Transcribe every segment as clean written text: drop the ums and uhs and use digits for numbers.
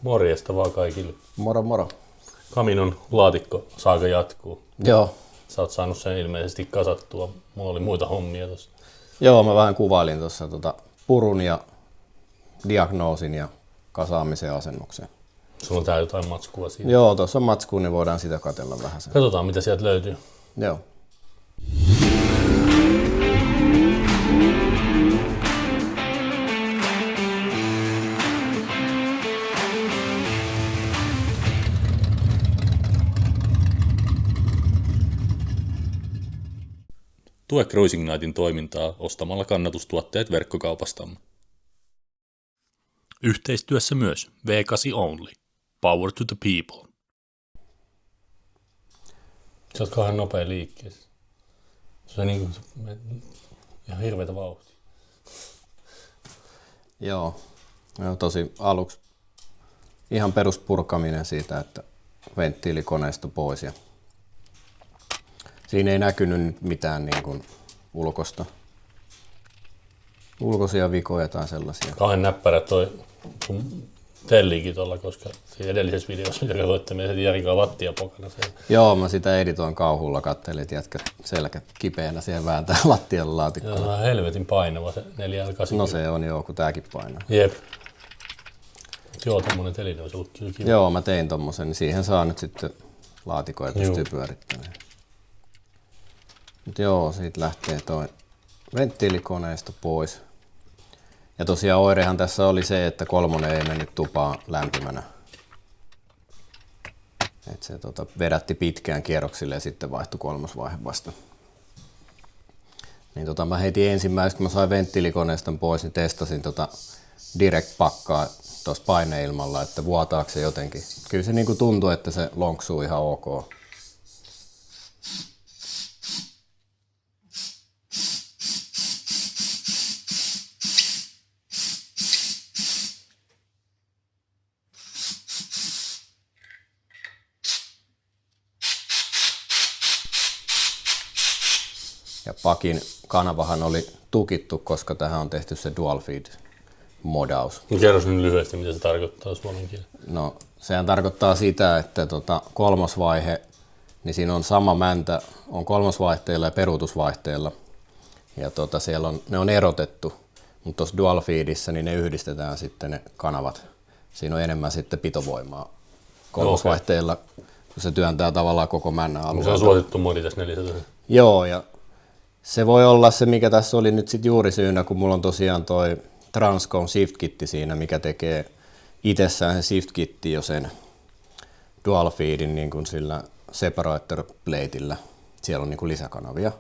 Morjesta vaan kaikille. Moro moro. Kaminon laatikko saaga jatkuu. Joo. Sä oot saanut sen ilmeisesti kasattua. Mulla oli muita hommia tossa. Joo, mä vähän kuvailin tuossa purun ja diagnoosin ja kasaamisen asennuksen. Sulla on tää jotain matskua siinä. Joo, tuossa on matskua, niin voidaan sitä katsella vähän sen. Katsotaan mitä sieltä löytyy. Joo. Tue Cruising Nightin toimintaa ostamalla kannatustuotteet verkkokaupastamme. Yhteistyössä myös V8 Only. Power to the people. Sä oot kauhean nopea liikkeessä. Se on niinku ihan hirveetä vauhtia. Joo. Tosi aluksi ihan peruspurkaminen siitä, että venttiilikoneisto pois. Ja siinä ei näkynyt mitään niin kuin ulkoisia vikoja tai sellaisia. Kauhean näppärä toi sun telliikin tuolla, koska siinä edellisessä videossa, mitä katsoitte, me jätin Jarikaan lattia pokana siellä. Joo, mä sitä editoin kauhulla, kattelin, että jätkä selkä kipeänä siihen vääntää lattialla laatikkoa. Joo, se on helvetin painava se 4L80. No se on joo, kun tääkin painaa. Jep. Joo, tommonen teline olisi ollut kyllä kiva. Joo, mä tein tommosen, niin siihen saa nyt sitten laatikoja pystyy pyörittämään. Mut joo, siitä lähtee toi venttiilikoneisto pois. Ja tosiaan oirehan tässä oli se, että kolmonen ei mennyt tupaan lämpimänä. Et se vedätti pitkään kierroksille ja sitten vaihtui kolmosvaihe vasta. Niin mä heitin ensimmäisenä, kun mä sain venttiilikoneiston pois, niin testasin direct-pakkaa tuossa paineilmalla, että vuotaako se jotenkin. Kyllä se niinku tuntuu, että se lonksuu ihan ok. Ja pakin kanavahan oli tukittu, koska tähän on tehty se dual feed modaus. Kerros nyt lyhyesti, mitä se tarkoittaa suomen kielellä. No, sehän tarkoittaa sitä, että kolmosvaihe, niin siinä on sama mäntä, on kolmosvaihteella ja peruutusvaihteella. Ja siellä ne on erotettu, mutta tuossa dual feedissä niin ne yhdistetään sitten ne kanavat. Siinä on enemmän sitten pitovoimaa kolmosvaihteella, kun se työntää tavallaan koko männän alueelta. Se on suosittu modi tässä 400. Joo, ja se voi olla se, mikä tässä oli nyt sit juuri syynä, kun mulla on tosiaan toi Transcom Shift-kitti siinä, mikä tekee itsessään se Shift-kitti jo sen dual feedin niin kuin sillä separator plateillä. Siellä on niin kuin lisäkanavia.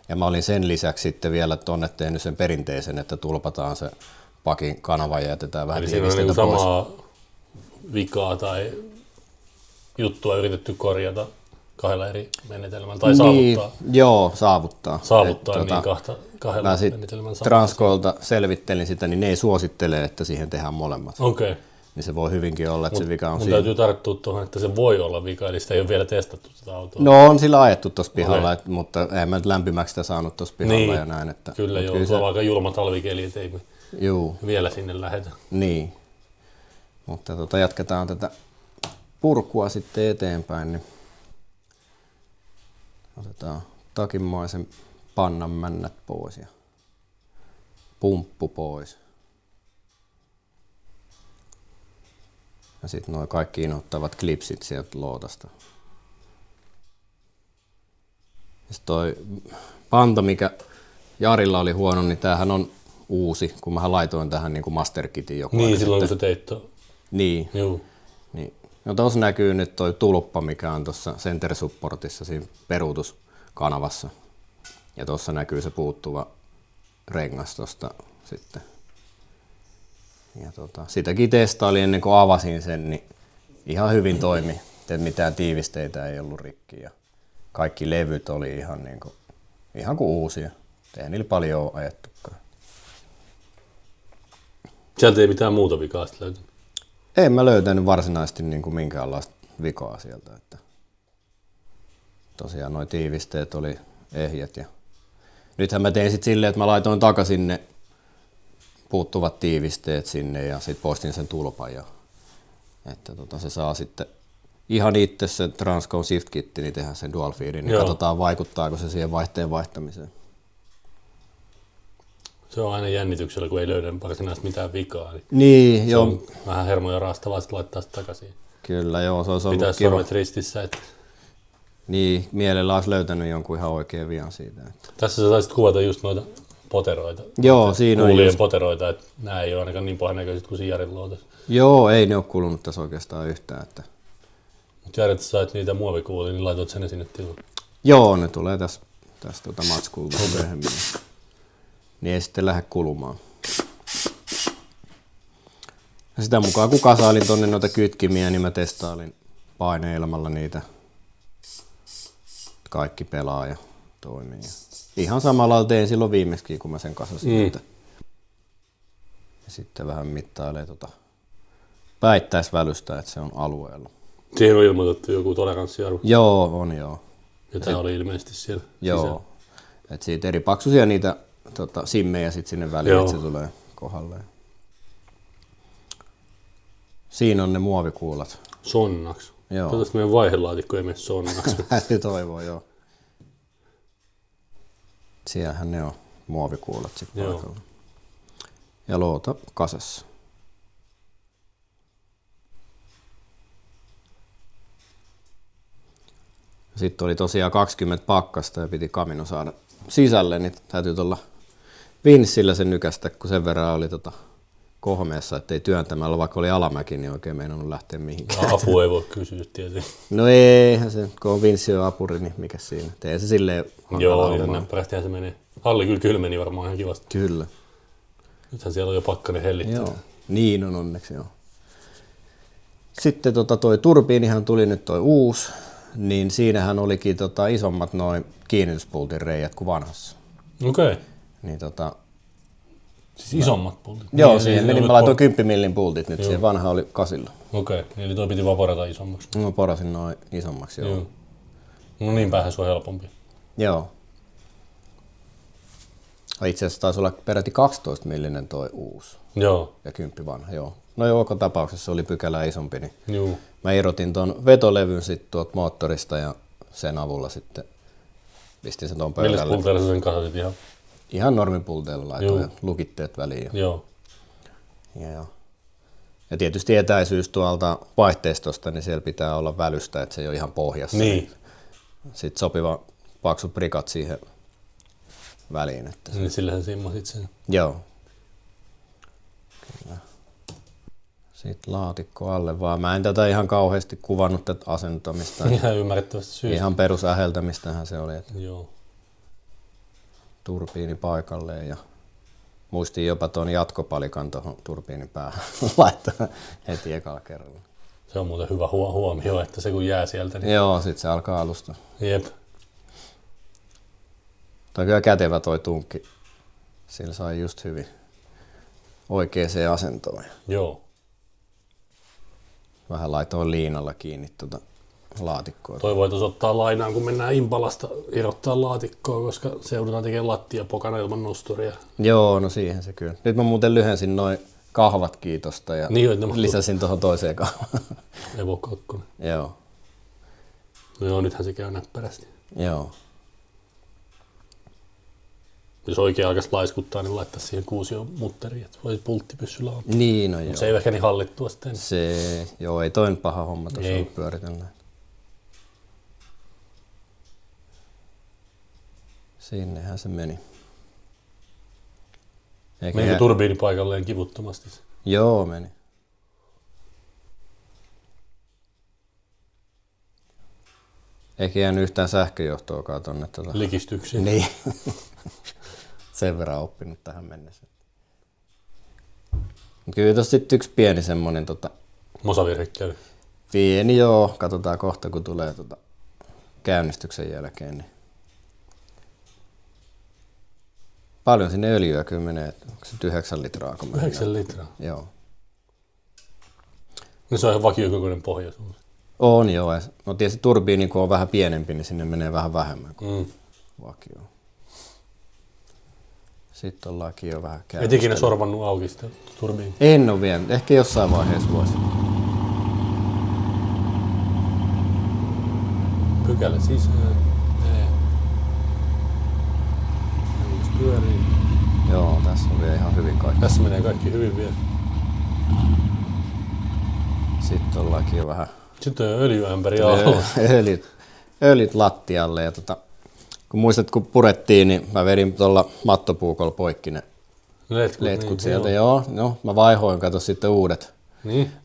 Ja mä olin sen lisäksi sitten vielä tonne tehnyt sen perinteisen, että tulpataan se pakin kanava ja jätetään vähän tiivisteitä pois. Eli siinä on pois. samaa vikaa tai juttua yritetty korjata kahdella eri menetelmällä tai saavuttaa. Joo, saavuttaa. Niin kahdella menetelmällä Transcolta selvittelin sitä, niin ne ei suosittele, että siihen tehdään molemmat. Okei. Niin se voi hyvinkin olla, että se vika on mun siinä. Täytyy tarttua tuohon, että se voi olla vika, eli sitä ei ole vielä testattu sitä autoa. No on sillä ajettu tuossa pihalla, mutta en mä nyt lämpimäksi sitä saanut tuossa pihalla niin, ja näin. Että, kyllä joo, se on aika julma talvikeli, että ei me vielä sinne lähetä. Niin, mutta jatketaan tätä purkua sitten eteenpäin. Niin otetaan takinmaisen pannan männät pois ja pumppu pois. Ja sitten nuo kaikki inhottavat klipsit sieltä lootasta. Ja sitten toi panta, mikä Jarilla oli huono, niin tämähän on uusi, kun mä laitoin tähän niin kuin Master Kitin joku. Niin, silloin kun se teit tuon. Niin. Joo. Niin. No tuossa näkyy nyt toi tulppa, mikä on tuossa center supportissa siinä peruutuskanavassa. Ja tuossa näkyy se puuttuva rengas tosta sitten. Ja sitäkin testailin ennen kuin avasin sen, niin ihan hyvin toimi. Et mitään tiivisteitä ei ollut rikki ja kaikki levyt oli ihan kuin uusia. Eihän niillä paljon ole ajettukaan. Sieltä ei mitään muuta vikaa sitten löytynyt? En mä löytänyt varsinaisesti minkäänlaista vikaa sieltä. Että tosiaan nuo tiivisteet oli ehjät. Ja nythän mä tein sitten silleen, että mä laitoin takaisin ne puuttuvat tiivisteet sinne ja sitten poistin sen tulpan. Ja Että se saa sitten ihan itse se Transcon Shift-kitti, niin tehdään sen dual feedin, niin katsotaan vaikuttaako se siihen vaihteen vaihtamiseen. Se on aina jännityksellä, kun ei löydä varsinaisesti mitään vikaa. Niin se joo. on vähän hermoja raastavaa sitten laittaa sitä takaisin. Kyllä joo, se olisi ollut pitäisi kiva. sormet ristissä. Että... Niin, mielellä olisi löytänyt jonkun ihan oikean vian siitä. Että... Tässä sä saisit kuvata just noita poteroita. Joo, siinä on just... poteroita, että nämä ei ole ainakaan niin pahanäköiset kuin siinä Jarin luotossa. Joo, ei ne ole kulunut tässä oikeastaan yhtään. Että... Mutta Jarit, sä sait niitä muovikuulia, niin laitoit sen sinne tilaan. Joo, ne tulee tässä matskulla myöhemmin. Niin ei sitten lähde kulumaan. Ja sitä mukaan kun kasailin tonne noita kytkimiä, niin mä testailin paineilmalla niitä. Kaikki pelaa ja toimii. Ihan samalla tein silloin viimeksikin, kun mä sen kasasin. Ja sitten vähän mittailee päittäisvälystä, että se on alueella. Siihen on ilmoitettu joku toleranssiarvo. Joo, on joo. Ja tämä oli ilmeisesti siellä joo. Että siitä eri paksuisia niitä simmejä sit sinne väliin, että se tulee kohdalleen. Siinä on ne muovikuulat. Sonnaks. Joo. Toivottavasti meidän vaihelaatikko ei mene sonnaksi. Häti toivoo, joo. Siellähän ne on muovikuulat sitten paikalla. Ja loota kasassa. Sitten oli tosiaan 20 pakkasta ja piti kamino saada sisälle, niin täytyy tuolla vinssillä sen nykästä, kun sen verran oli kohmeessa, ettei työntämällä, vaikka oli alamäki, niin oikein meinannut lähteä mihinkään. Apu ei voi kysyä tietenkin. No eihän se, kun on vinssi on apuri, niin mikä siinä. Tee se silleen joo, ihan näppärästihän se menee. Halli kyllä kylmeni varmaan ihan kivasti. Kyllä. Nythän siellä on jo pakkanen hellittää. Joo, niin on onneksi joo. Sitten toi turbiinihan tuli nyt toi uusi, niin siinähän olikin isommat noin kiinnityspultin reijät kuin vanhassa. Okei. Niin siis isommat pultit? Joo, niin, siihen meni, mä laitoin 10 millin pultit, nyt siihen vanha oli 8. Okei, eli toi piti vaan porata isommaksi. No porasin noin isommaksi, joo. No niin päähän se on helpompi. Joo. Itse asiassa taisi olla peräti 12 millinen toi uusi. Joo. Ja 10 vanha, joo. No joka tapauksessa oli pykälää isompi, niin joo. Mä irrotin ton vetolevyn sitten tuolta moottorista ja sen avulla sitten pistin sen ton pöydälle. Milles pulteilla sä sen kasasit ihan? Ihan normipulteilla laitoin ja lukitteet väliin. Joo. Ja tietysti etäisyys tuolta vaihteistosta, niin siellä pitää olla välystä, että se ei ole ihan pohjassa. Niin. Sitten sopiva paksut prikat siihen väliin. Että niin sillähän simmasit sen. Joo. Kyllä. Sitten laatikko alle vaan. Mä en tätä ihan kauheasti kuvannut tätä asentamista. Ihan ymmärrettävästi syystä. Ihan perusäheltämistähän se oli. Että joo. Turbiini paikalleen ja muistin jopa tuon jatkopalikan tuohon turbiinin päähän laittaa heti ekalla kerralla. Se on muuten hyvä huomio, että se kun jää sieltä. Niin... Joo, sit se alkaa alusta. Jep. Toi on kyllä kätevä toi tunkki. Sillä sai just hyvin oikeaan asentoon. Joo. Vähän laitoin liinalla kiinni laatikkoa. Toi voitaisiin ottaa lainaan, kun mennään Impalasta irrottaa laatikkoa, koska se joudutaan tekemään lattiapokana ilman nosturia. Joo, no siihen se kyllä. Nyt mä muuten lyhensin noin kahvat kiitosta ja niin, lisäsin tuohon toiseen kahvaan. Evo 2. Joo. No joo, nythän se käy näppärästi. Joo. Jos oikein alkaisi laiskuttaa, niin laittaa siihen kuusion mutteriin, että voi pulttipyssyllä ottaa. Niin, no joo. Se ei ehkä niin hallittua sitten. Se, joo, ei toi paha homma tuossa ole pyöritellä. Sinnehän se meni. Menikö turbiini paikalleen kivuttomasti? Joo, meni. Eikä jäänyt yhtään sähköjohtoakaan tonne. Likistyksiin. Niin. Sen verran oppinut tähän mennessä. Kyllä tossa sitten yksi pieni semmonen Mosavirhe käy. Pieni joo, katsotaan kohta kun tulee käynnistyksen jälkeen. Niin. Paljon sinne öljyä kyllä menee, onko se 9 litraa? 9 litraa? Joo. No se on ihan vakiokokoinen pohja sulle. On joo. No tietysti turbiini kun on vähän pienempi, niin sinne menee vähän vähemmän kuin vakio. Sitten ollaankin jo vähän et ikinä sorvannut auki sitä turbiini? En ole vielä, ehkä jossain vaiheessa voisi. Pykälä sisään. Pyörii. Joo, tässä on vielä ihan hyvin kaikki. Tässä menee kaikki hyvin vielä. Sitten ollaankin jo vähän Sitten on öljyämpäri alla. öljyt lattialle. Ja kun muistat, kun purettiin, niin mä vedin tuolla mattopuukolla poikki ne letkut niin, sieltä. Joo, no, mä vaihoin, kato sitten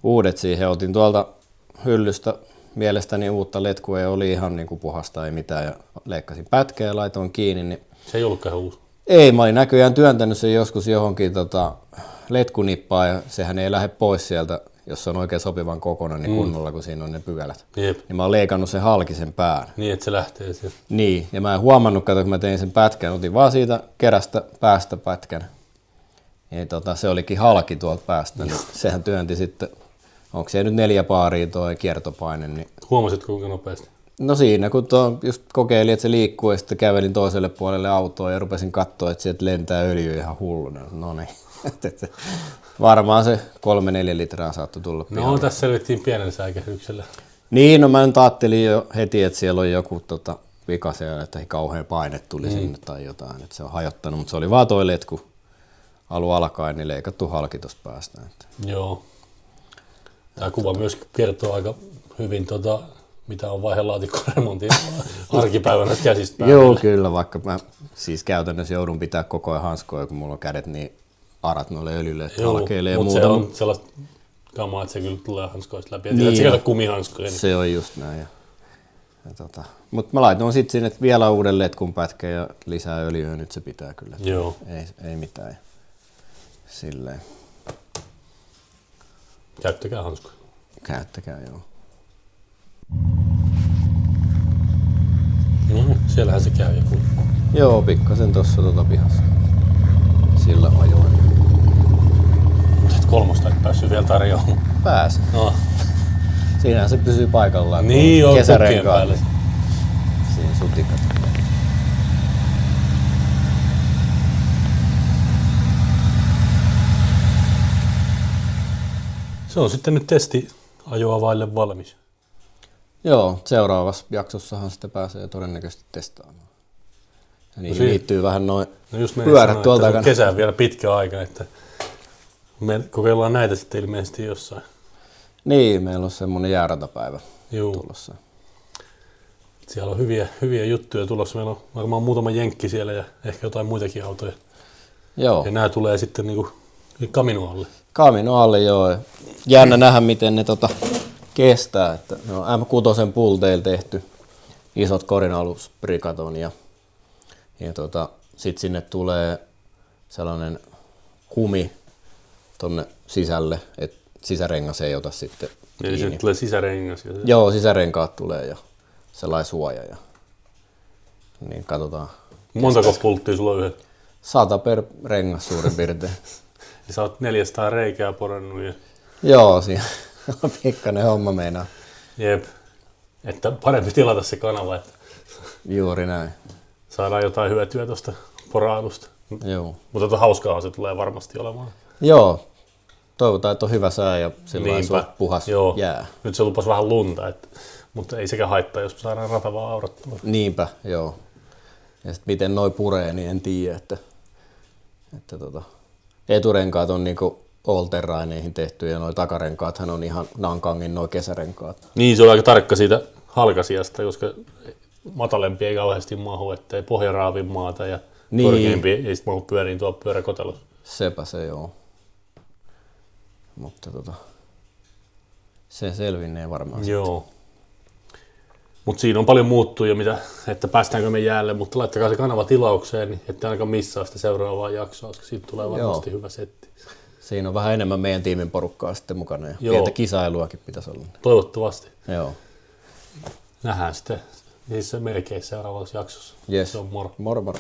uudet siihen. Otin tuolta hyllystä mielestäni uutta letkua ja oli ihan niin kuin puhasta, ei mitään. Ja leikkasin pätkää ja laitoin kiinni. Niin se ei ollutkaan uusi. ei, mä olin näköjään työntänyt sen joskus johonkin letkunippaan ja sehän ei lähde pois sieltä, jos se on oikein sopivan kokoinen, niin kunnolla, kun siinä on ne pykälät. Jep. Niin mä oon leikannut sen halki sen pään. Niin, että se lähtee sieltä. Niin, ja mä en huomannut, kun mä tein sen pätkän, otin vaan siitä kerästä päästä pätkän. Niin se olikin halki tuolta päästä, niin sehän työnti sitten, onko se nyt 4 paaria toi kiertopaine. Niin Huomasitko kuinka nopeasti? no siinä, kun just kokeilin, että se liikkuu ja sitten kävelin toiselle puolelle autoa ja rupesin katsoa, että sieltä lentää öljyä ihan hulluna. No niin, varmaan se 3-4 litraa saattoi tulla pihalle. No tässä selvittiin pienen säikähyksellä. Niin, no mä nyt ajattelin jo heti, että siellä on joku vika siellä, että kauhean paine tuli sinne tai jotain, että se on hajottanut, mutta se oli vaan toi letku alun alkaen, niin leikattu halki tuosta päästä. Joo. Tämä kuva myös kertoo aika hyvin, mitä on vaihelaatikkoremontin arkipäivänä käsistä päällä. Joo, kyllä, vaikka mä siis käytännössä joudun pitää koko ajan hanskoja, kun mulla on kädet niin arat noille öljylle, että halkeilee mutta muuta. se on sellaista kamaa, että se kyllä tulee hanskoista läpi. Niin, se käytä kumihanskoja. Niin. Se on just näin. Mutta mä laitoin sitten sinne vielä uuden letkun pätkän ja lisää öljyä, nyt se pitää kyllä. Joo. Ei mitään. Silleen. Käyttäkää hanskoja. Käyttäkää, joo. No, siellähän se käy joku. Joo, pikkasen tossa pihassa. Sillä ajoin. Mutta kolmosta et päässyt vielä tarjoamaan. Pääs. No. Siinähän se pysyy paikallaan. Niin joo, kesärenkaat. päälle. Siinä sutikat. Se on sitten nyt testi ajoa vaille valmis. Joo, seuraavassa jaksossahan sitten pääsee todennäköisesti testaamaan. Ja niihin liittyy vähän noin pyörät tuolta takana. Kesään vielä pitkä aika, että me kokeillaan näitä sitten ilmeisesti jossain. Niin, meillä on semmoinen jääratapäivä tulossa. Siellä on hyviä juttuja tulossa. Meillä on varmaan muutama jenkki siellä ja ehkä jotain muitakin autoja. Joo. Ja nämä tulee sitten niinku Camino alle. Camino alle, joo. Jännä nähdä, miten ne kestää. Että ne on M6 pulteilla tehty isot korinalusprikaton ja sitten sinne tulee sellainen kumi tonne sisälle, että sisärengas ei ota sitten eli sinne tulee sisärengas. Joo, sisärenkaat tulee ja sellainen suoja. Ja niin katsotaan. Montako pulttia sulla on yhden? 100 per rengas suurin piirtein. Ja sä oot 400 reikää porannut. Ja... Joo, siinä on pikkainen homma meinaa. Jep. Että parempi tilata se kanava, että juuri näin. Saadaan jotain hyötyä tuosta porailusta. Joo. Mutta hauskaa se tulee varmasti olemaan. Joo. Toivotaan, että on hyvä sää ja sellainen puhas jää. Nyt se lupas vähän lunta, mutta ei sekä haittaa, jos saadaan ratavaa aurattua. Niinpä, joo. Ja sitten miten noi puree, niin en tiedä, että eturenkaat on niinku all-terraineihin tehty ja noi takarenkaathan on ihan Nankangin noi kesärenkaat. Niin, se on aika tarkka siitä halkasiasta, koska matalempi ei kauheasti mahu, ettei pohja raavi maata ja korkeampi ei sitten mahu pyöriin tuo pyöräkotelossa. Sepä se joo. Mutta se selvinnee varmaan. Joo. Mutta siinä on paljon muuttuja, että päästäänkö me jäälle, mutta laittakaa se kanava tilaukseen, niin ette ainakaan missaa sitä seuraavaa jaksoa, koska siitä tulee varmasti hyvä setti. Siinä on vähän enemmän meidän tiimin porukkaa sitten mukana ja pientä kisailuakin pitäisi olla. Toivottavasti. Joo. Nähdään sitten niissä melkein seuraavassa jaksossa. Yes. Se on moro. Moro.